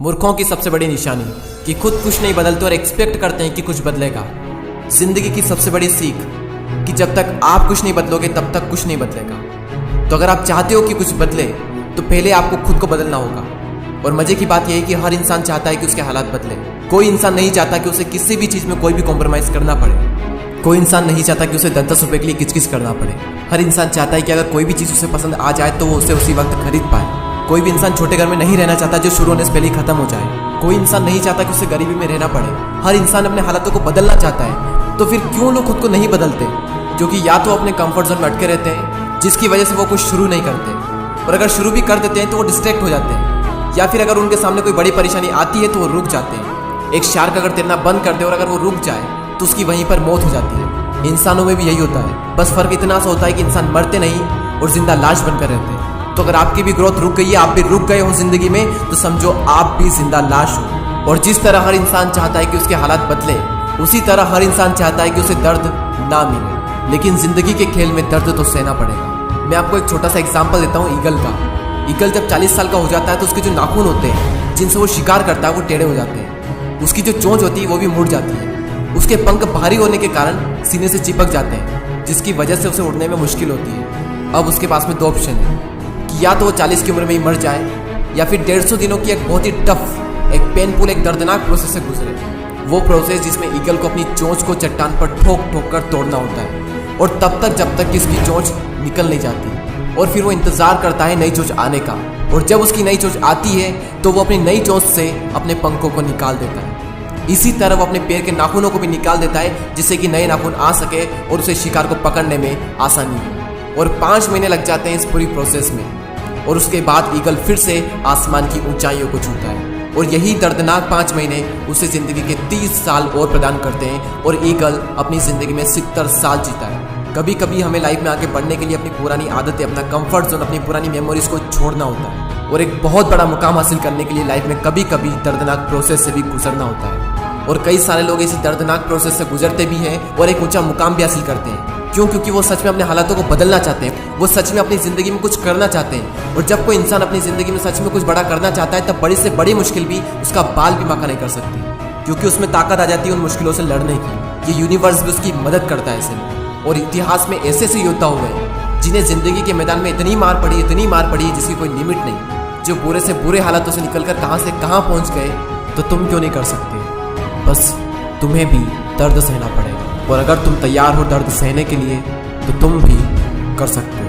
मूर्खों की सबसे बड़ी निशानी कि खुद कुछ नहीं बदलते और एक्सपेक्ट करते हैं कि कुछ बदलेगा। जिंदगी की सबसे बड़ी सीख कि जब तक आप कुछ नहीं बदलोगे तब तक कुछ नहीं बदलेगा। तो अगर आप चाहते हो कि कुछ बदले तो पहले आपको खुद को बदलना होगा। और मजे की बात यह है कि हर इंसान चाहता है कि उसके हालात बदले। कोई इंसान नहीं चाहता कि उसे किसी भी चीज में कोई भी कॉम्प्रोमाइज करना पड़े। कोई इंसान नहीं चाहता कि उसे 10-10 रुपए के लिए किचकिच करना पड़े। हर इंसान चाहता है कि अगर कोई भी चीज उसे पसंद आ जाए तो वो उसे उसी वक्त खरीद पाए। कोई भी इंसान छोटे घर में नहीं रहना चाहता जो शुरू होने से पहले ही खत्म हो जाए। कोई इंसान नहीं चाहता कि उसे गरीबी में रहना पड़े। हर इंसान अपने हालातों को बदलना चाहता है। तो फिर क्यों लोग खुद को नहीं बदलते? जो कि या तो अपने कंफर्ट जोन में अटके रहते हैं जिसकी वजह से वो कुछ शुरू नहीं करते, और अगर शुरू भी कर देते हैं तो वो डिस्ट्रैक्ट हो जाते हैं, या फिर अगर उनके सामने कोई बड़ी परेशानी आती है तो वो रुक जाते हैं। एक शार्क अगर तैरना बंद कर दे और अगर वो रुक जाए तो उसकी वहीं पर मौत हो जाती है। इंसानों में भी यही होता है, बस फर्क इतना सा होता है कि इंसान मरते नहीं और जिंदा लाश बनकर रहते हैं। तो अगर आपकी भी ग्रोथ रुक गई है, आप भी रुक गए हो जिंदगी में, तो समझो आप भी जिंदा लाश हो। और जिस तरह हर इंसान चाहता है कि उसके हालात बदले, उसी तरह हर इंसान चाहता है कि उसे दर्द ना मिले। लेकिन जिंदगी के खेल में दर्द तो सहना पड़ेगा। मैं आपको एक छोटा सा एग्जांपल देता हूँ ईगल का। ईगल जब 40 साल का हो जाता है तो उसके जो नाखून होते हैं जिनसे वो शिकार करता है वो टेढ़े हो जाते हैं। उसकी जो चोंच होती है वो भी मुड़ जाती है। उसके पंख भारी होने के कारण सीने से चिपक जाते हैं, जिसकी वजह से उसे उड़ने में मुश्किल होती है। अब उसके पास में 2 ऑप्शन है कि या तो वो 40 की उम्र में ही मर जाए, या फिर 150 दिनों की एक बहुत ही टफ, एक पेनफुल, एक दर्दनाक प्रोसेस से गुजरे। वो प्रोसेस जिसमें ईगल को अपनी चोंच को चट्टान पर ठोक ठोक कर तोड़ना होता है, और तब तक जब तक कि इसकी चोंच निकल नहीं जाती। और फिर वो इंतजार करता है नई चोंच आने का, और जब उसकी नई चोंच आती है तो वो अपनी नई चोंच से अपने पंखों को निकाल देता है। इसी तरह वो अपने पैर के नाखूनों को भी निकाल देता है जिससे कि नए नाखून आ सके और उसे शिकार को पकड़ने में आसानी हो। और 5 महीने लग जाते हैं इस पूरी प्रोसेस में, और उसके बाद ईगल फिर से आसमान की ऊंचाइयों को छूता है। और यही दर्दनाक 5 महीने उसे जिंदगी के 30 साल और प्रदान करते हैं, और ईगल अपनी जिंदगी में 70 साल जीता है। कभी कभी हमें लाइफ में आगे बढ़ने के लिए अपनी पुरानी आदतें, अपना कंफर्ट जोन, अपनी पुरानी मेमोरीज को छोड़ना होता है, और एक बहुत बड़ा मुकाम हासिल करने के लिए लाइफ में कभी कभी दर्दनाक प्रोसेस से भी गुजरना होता है। और कई सारे लोग इसी दर्दनाक प्रोसेस से गुजरते भी हैं और एक ऊंचा मुकाम भी हासिल करते हैं। क्यों? क्योंकि वो सच में अपने हालातों को बदलना चाहते हैं। वो सच में अपनी जिंदगी में कुछ करना चाहते हैं। और जब कोई इंसान अपनी जिंदगी में सच में कुछ बड़ा करना चाहता है तब बड़ी से बड़ी मुश्किल भी उसका बाल भी बांका नहीं कर सकती, क्योंकि उसमें ताकत आ जाती है उन मुश्किलों से लड़ने की। ये यूनिवर्स भी उसकी मदद करता है ऐसे में। और इतिहास में ऐसे ऐसे योद्धा हुए हैं जिन्हें जिंदगी के मैदान में इतनी मार पड़ी है जिसकी कोई लिमिट नहीं, जो बुरे से बुरे हालातों से निकलकर कहां से कहां पहुंच गए। तो तुम क्यों नहीं कर सकते? बस तुम्हें भी दर्द सहना पड़ेगा, और अगर तुम तैयार हो दर्द सहने के लिए तो तुम भी कर सकते हो।